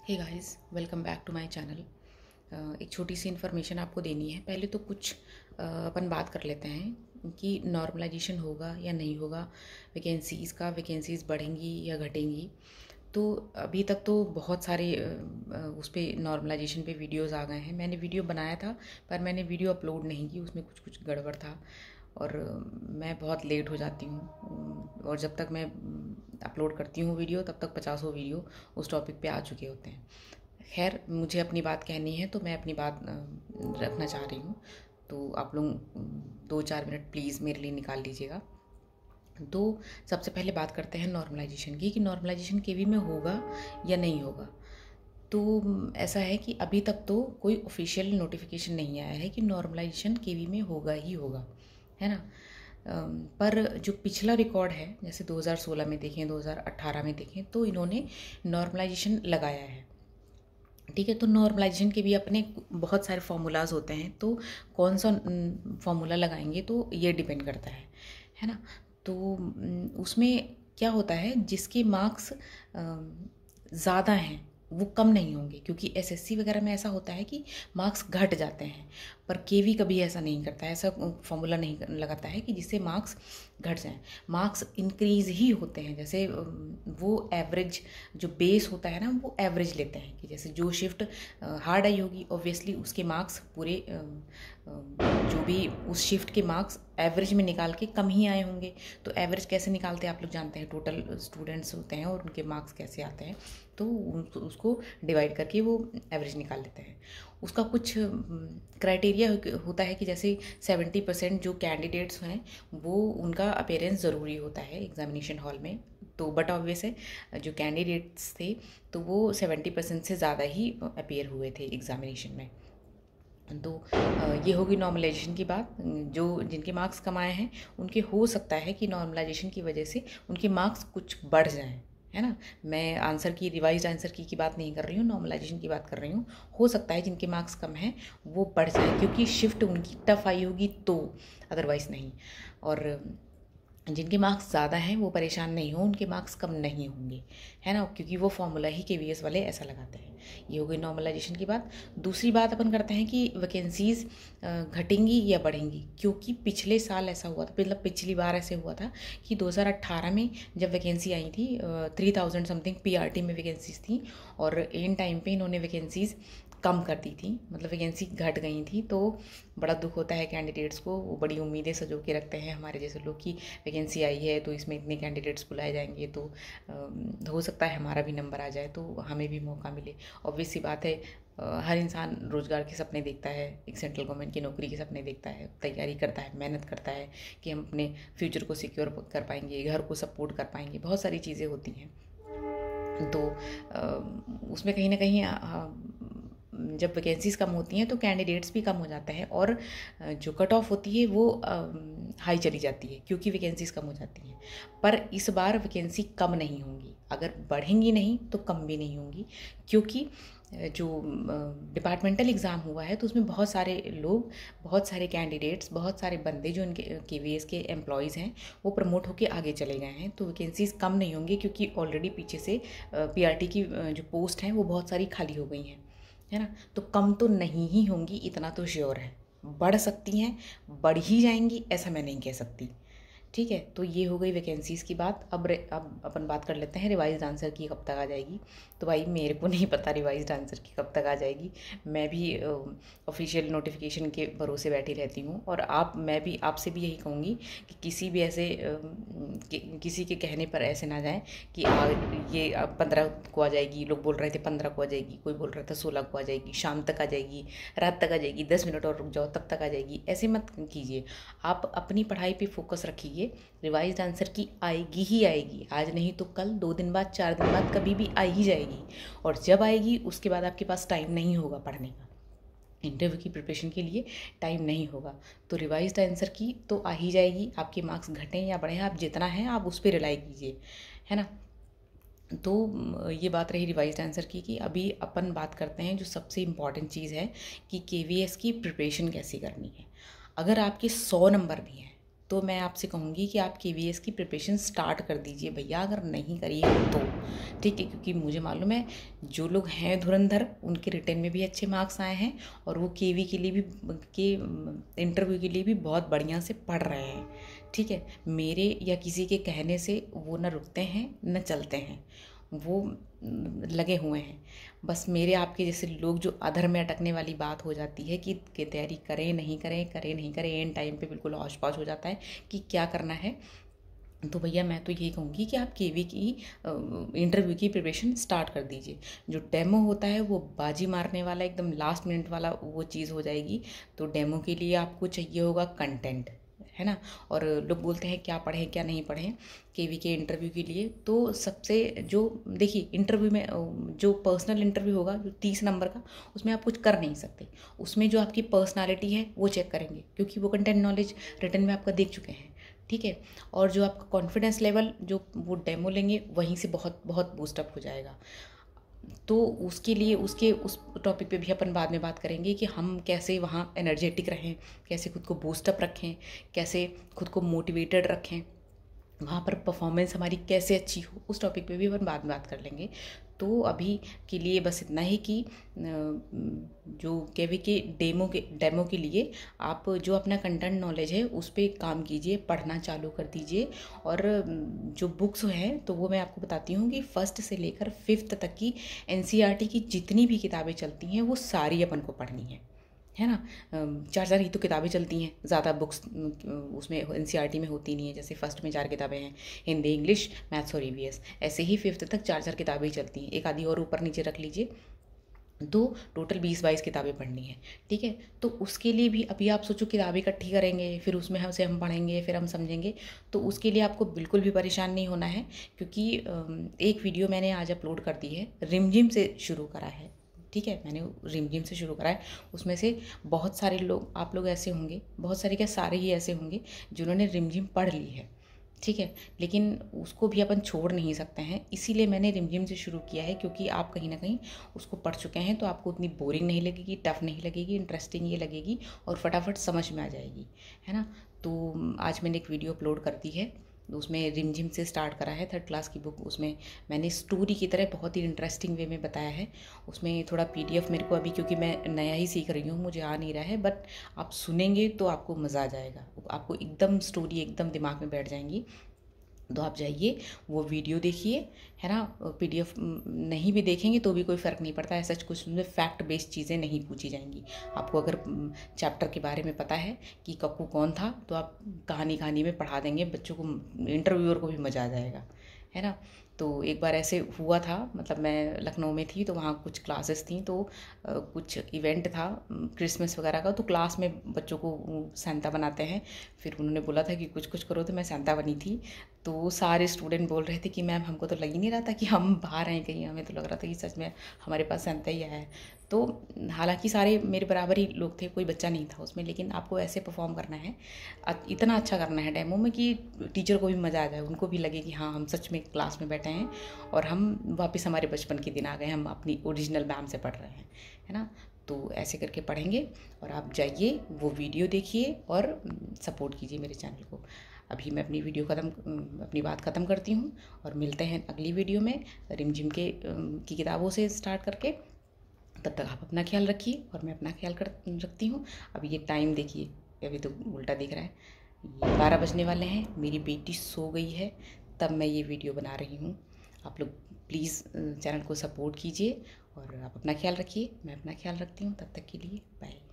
Hey guys, welcome back to my channel. एक छोटी सी information आपको देनी है। पहले तो कुछ अपन बात कर लेते हैं कि नॉर्मलाइजेशन होगा या नहीं होगा, वैकेंसीज़ बढ़ेंगी या घटेंगी। तो अभी तक तो बहुत सारे उस पर नॉर्मलाइजेशन पे वीडियोस आ गए हैं। मैंने वीडियो बनाया था पर मैंने वीडियो अपलोड नहीं की, उसमें कुछ कुछ गड़बड़ था और मैं बहुत लेट हो जाती हूँ। और जब तक मैं अपलोड करती हूँ वीडियो तब तक 50 वीडियो उस टॉपिक पे आ चुके होते हैं। खैर, मुझे अपनी बात कहनी है तो मैं अपनी बात रखना चाह रही हूँ। तो आप लोग 2-4 मिनट प्लीज़ मेरे लिए निकाल लीजिएगा। तो सबसे पहले बात करते हैं नॉर्मलाइजेशन की, कि नॉर्मलाइजेशन केवी में होगा या नहीं होगा। तो ऐसा है कि अभी तक तो कोई ऑफिशियल नोटिफिकेशन नहीं आया है कि नॉर्मलाइजेशन केवी में होगा ही होगा, है ना। पर जो पिछला रिकॉर्ड है, जैसे 2016 में देखें, 2018 में देखें, तो इन्होंने नॉर्मलाइजेशन लगाया है। ठीक है, तो नॉर्मलाइजेशन के भी अपने बहुत सारे फार्मूलाज होते हैं। तो कौन सा फार्मूला लगाएंगे तो ये डिपेंड करता है ना। तो उसमें क्या होता है, जिसके मार्क्स ज़्यादा हैं वो कम नहीं होंगे, क्योंकि एसएससी वगैरह में ऐसा होता है कि मार्क्स घट जाते हैं। पर केवी कभी ऐसा नहीं करता है, ऐसा फॉर्मूला नहीं लगाता है कि जिससे मार्क्स घट जाएं। मार्क्स इंक्रीज ही होते हैं। जैसे वो एवरेज जो बेस होता है ना, वो एवरेज लेते हैं कि जैसे जो शिफ्ट हार्ड आई होगी, ऑब्वियसली उसके मार्क्स पूरे जो भी उस शिफ्ट के मार्क्स एवरेज में निकाल के कम ही आए होंगे। तो एवरेज कैसे निकालते हैं आप लोग जानते हैं, टोटल स्टूडेंट्स होते हैं और उनके मार्क्स कैसे आते हैं, तो उसको डिवाइड करके वो एवरेज निकाल लेते हैं। उसका कुछ क्राइटेरिया होता है कि जैसे 70% जो कैंडिडेट्स हैं वो उनका अपीयरेंस ज़रूरी होता है एग्जामिनेशन हॉल में। तो बट ऑब्वियस है, जो कैंडिडेट्स थे तो वो 70% से ज़्यादा ही अपीयर हुए थे एग्जामिनेशन में। तो ये होगी नॉर्मलाइजेशन की बात। जो जिनके मार्क्स कम आए हैं उनके हो सकता है कि नॉर्मलाइजेशन की वजह से उनके मार्क्स कुछ बढ़ जाएं, है ना। मैं रिवाइज्ड आंसर की बात नहीं कर रही हूँ, नॉर्मलाइजेशन की बात कर रही हूँ। हो सकता है जिनके मार्क्स कम हैं वो बढ़ जाए, क्योंकि शिफ्ट उनकी टफ आई होगी तो, अदरवाइज़ नहीं। और जिनके मार्क्स ज़्यादा हैं वो परेशान नहीं हो, उनके मार्क्स कम नहीं होंगे, है ना, क्योंकि वो फॉर्मूला ही केवीएस वाले ऐसा लगाते हैं। ये हो गई नॉर्मलाइजेशन की बात। दूसरी बात अपन करते हैं कि वैकेंसीज़ घटेंगी या बढ़ेंगी, क्योंकि पिछले साल ऐसा हुआ था, मतलब पिछली बार ऐसे हुआ था कि 2018 में जब वैकेंसी आई थी 3000 समथिंग पीआरटी में वैकेंसीज़ थी, और एंड टाइम पे इन्होंने वैकेंसीज़ कम कर दी थी, मतलब वैकेंसी घट गई थी। तो बड़ा दुख होता है कैंडिडेट्स को, वो बड़ी उम्मीदें सजो के रखते हैं हमारे जैसे लोग कि वैकेंसी आई है तो इसमें इतने कैंडिडेट्स बुलाए जाएंगे, तो हो सकता है हमारा भी नंबर आ जाए तो हमें भी मौका मिले। ऑब्वियस सी बात है, हर इंसान रोज़गार के सपने देखता है, एक सेंट्रल गवर्नमेंट की नौकरी के सपने देखता है, तैयारी करता है, मेहनत करता है कि हम अपने फ्यूचर को सिक्योर कर पाएंगे, घर को सपोर्ट कर पाएंगे, बहुत सारी चीज़ें होती हैं। तो उसमें कहीं ना कहीं जब वैकेंसीज़ कम होती हैं तो कैंडिडेट्स भी कम हो जाते हैं, और जो कट ऑफ होती है वो हाई चली जाती है, क्योंकि वैकेंसीज़ कम हो जाती हैं। पर इस बार वैकेंसी कम नहीं होंगी, अगर बढ़ेंगी नहीं तो कम भी नहीं होंगी, क्योंकि जो डिपार्टमेंटल एग्ज़ाम हुआ है तो उसमें बहुत सारे लोग, बहुत सारे कैंडिडेट्स, बहुत सारे बंदे जो इनके केवीएस के एम्प्लॉयज़ हैं वो प्रमोट होकर आगे चले गए हैं। तो वैकेंसीज़ कम नहीं होंगी, क्योंकि ऑलरेडी पीछे से पीआरटी की जो पोस्ट हैं वो बहुत सारी खाली हो गई हैं, है ना। तो कम तो नहीं ही होंगी, इतना तो श्योर है। बढ़ सकती हैं, बढ़ ही जाएंगी ऐसा मैं नहीं कह सकती। ठीक है, तो ये हो गई वैकेंसीज़ की बात। अब अपन बात कर लेते हैं रिवाइज्ड आंसर की कब तक आ जाएगी। तो भाई मेरे को नहीं पता रिवाइज्ड आंसर की कब तक आ जाएगी। मैं भी ऑफिशियल नोटिफिकेशन के भरोसे बैठी रहती हूँ, और मैं भी आपसे भी यही कहूँगी कि किसी भी ऐसे किसी के कहने पर ऐसे ना जाएं कि ये 15 को आ जाएगी। लोग बोल रहे थे 15 को आ जाएगी, कोई बोल रहा था 16 को आ जाएगी, शाम तक आ जाएगी, रात तक आ जाएगी, 10 मिनट और रुक जाओ तब तक आ जाएगी। ऐसे मत कीजिए, आप अपनी पढ़ाई पे फोकस रखिए। रिवाइज्ड आंसर की आएगी ही आएगी, आज नहीं तो कल, 2 दिन बाद, 4 दिन बाद, कभी भी आ ही जाएगी। और जब आएगी उसके बाद आपके पास टाइम नहीं होगा पढ़ने का, इंटरव्यू की प्रिपरेशन के लिए टाइम नहीं होगा। तो रिवाइज्ड आंसर की तो आ ही जाएगी, आपके मार्क्स घटें या बढ़ें, आप जितना है आप उस पर रिलाई कीजिए, है ना। तो ये बात रही रिवाइज्ड आंसर की। कि अभी अपन बात करते हैं जो सबसे इम्पॉर्टेंट चीज़ है कि केवीएस की प्रिपरेशन कैसे करनी है। अगर आपके 100 नंबर भी हैं, तो मैं आपसे कहूँगी कि आप KVS की प्रिपरेशन स्टार्ट कर दीजिए भैया, अगर नहीं करी है तो। ठीक है, क्योंकि मुझे मालूम है जो लोग हैं धुरंधर उनके रिटर्न में भी अच्छे मार्क्स आए हैं और वो KV के लिए भी के इंटरव्यू के लिए भी बहुत बढ़िया से पढ़ रहे हैं। ठीक है, मेरे या किसी के कहने से वो न रुकते हैं न चलते हैं, वो लगे हुए हैं। बस मेरे आपके जैसे लोग जो अधर में अटकने वाली बात हो जाती है कि तैयारी करें नहीं करें, करें नहीं करें, एंड टाइम पे बिल्कुल हौच पौच हो जाता है कि क्या करना है। तो भैया मैं तो यही कहूँगी कि आप KV की इंटरव्यू की प्रिपरेशन स्टार्ट कर दीजिए। जो डेमो होता है वो बाजी मारने वाला, एकदम लास्ट मिनट वाला वो चीज़ हो जाएगी। तो डेमो के लिए आपको चाहिए होगा कंटेंट, है ना। और लोग बोलते हैं क्या पढ़ें क्या नहीं पढ़ें KV के इंटरव्यू के लिए। तो सबसे जो देखिए इंटरव्यू में जो पर्सनल इंटरव्यू होगा जो 30 नंबर का, उसमें आप कुछ कर नहीं सकते। उसमें जो आपकी पर्सनालिटी है वो चेक करेंगे, क्योंकि वो कंटेंट नॉलेज रिटर्न में आपका देख चुके हैं। ठीक है, और जो आपका कॉन्फिडेंस लेवल जो वो डेमो लेंगे वहीं से बहुत बहुत बूस्टअप हो जाएगा। तो उसके लिए उसके उस टॉपिक पे भी अपन बाद में बात करेंगे कि हम कैसे वहाँ एनर्जेटिक रहें, कैसे खुद को बूस्टअप रखें, कैसे खुद को मोटिवेटेड रखें, वहाँ पर परफॉर्मेंस हमारी कैसे अच्छी हो, उस टॉपिक पे भी अपन बाद में बात कर लेंगे। तो अभी के लिए बस इतना ही कि जो KV के डेमो के लिए आप जो अपना कंटेंट नॉलेज है उस पर काम कीजिए, पढ़ना चालू कर दीजिए। और जो बुक्स हैं तो वो मैं आपको बताती हूँ कि 1st से लेकर 5th तक की NCERT की जितनी भी किताबें चलती हैं वो सारी अपन को पढ़नी है ना। 4 ही तो किताबें चलती हैं, ज़्यादा बुक्स उसमें NCERT में होती नहीं है। जैसे फर्स्ट में 4 किताबें हैं, हिंदी, इंग्लिश, मैथ्स और EVS, ऐसे ही 5th तक 4 किताबें ही चलती हैं, एक आधी और ऊपर नीचे रख लीजिए। तो टोटल 20-22 किताबें पढ़नी है। ठीक है, तो उसके लिए भी अभी आप सोचो किताबें इकट्ठी करेंगे फिर उसमें हम पढ़ेंगे फिर हम समझेंगे, तो उसके लिए आपको बिल्कुल भी परेशान नहीं होना है। क्योंकि एक वीडियो मैंने आज अपलोड कर दी है, रिमझिम से शुरू करा है। ठीक है, मैंने रिमझिम से शुरू करा है। उसमें से बहुत सारे लोग, आप लोग ऐसे होंगे, बहुत सारे क्या सारे ही ऐसे होंगे जिन्होंने रिमझिम पढ़ ली है। ठीक है, लेकिन उसको भी अपन छोड़ नहीं सकते हैं, इसीलिए मैंने रिमझिम से शुरू किया है। क्योंकि आप कहीं ना कहीं उसको पढ़ चुके हैं तो आपको उतनी बोरिंग नहीं लगेगी, टफ नहीं लगेगी, इंटरेस्टिंग ये लगेगी और फटाफट समझ में आ जाएगी, है ना। तो आज मैंने एक वीडियो अपलोड कर दी है, उसमें रिमझिम से स्टार्ट करा है 3rd क्लास की बुक। उसमें मैंने स्टोरी की तरह बहुत ही इंटरेस्टिंग वे में बताया है। उसमें थोड़ा PDF मेरे को अभी, क्योंकि मैं नया ही सीख रही हूँ, मुझे आ नहीं रहा है, बट आप सुनेंगे तो आपको मज़ा आ जाएगा, आपको एकदम स्टोरी एकदम दिमाग में बैठ जाएंगी। तो आप जाइए वो वीडियो देखिए, है ना। PDF नहीं भी देखेंगे तो भी कोई फ़र्क नहीं पड़ता है, सच कुछ में फैक्ट बेस्ड चीज़ें नहीं पूछी जाएंगी। आपको अगर चैप्टर के बारे में पता है कि कक्कू कौन था तो आप कहानी में पढ़ा देंगे बच्चों को, इंटरव्यूअर को भी मज़ा आ जाएगा, है ना। तो एक बार ऐसे हुआ था, मतलब मैं लखनऊ में थी तो वहाँ कुछ क्लासेस थी, तो कुछ इवेंट था क्रिसमस वगैरह का, तो क्लास में बच्चों को सांता बनाते हैं। फिर उन्होंने बोला था कि कुछ कुछ करो, तो मैं सांता बनी थी। तो सारे स्टूडेंट बोल रहे थे कि मैम हमको तो लग ही नहीं रहा था कि हम बाहर हैं कहीं, हमें तो लग रहा था कि सच में हमारे पास सांता ही आया है। तो हालांकि सारे मेरे बराबर ही लोग थे, कोई बच्चा नहीं था उसमें, लेकिन आपको ऐसे परफॉर्म करना है, इतना अच्छा करना है डेमो में कि टीचर को भी मज़ा आ जाए, उनको भी लगे कि हाँ हम सच में क्लास में बैठे हैं और हम वापस हमारे बचपन के दिन आ गए, हम अपनी ओरिजिनल मैम से पढ़ रहे हैं, है ना। तो ऐसे करके पढ़ेंगे और आप जाइए वो वीडियो देखिए और सपोर्ट कीजिए मेरे चैनल को। अभी मैं अपनी बात ख़त्म करती हूँ और मिलते हैं अगली वीडियो में रिमझिम की किताबों से स्टार्ट करके। तब तक आप अपना ख्याल रखिए और मैं अपना ख्याल रखती हूँ। अभी ये टाइम देखिए, अभी तो उल्टा दिख रहा है, ये 12 बजने वाले हैं, मेरी बेटी सो गई है तब मैं ये वीडियो बना रही हूँ। आप लोग प्लीज़ चैनल को सपोर्ट कीजिए और आप अपना ख्याल रखिए, मैं अपना ख्याल रखती हूँ। तब तक के लिए बाय।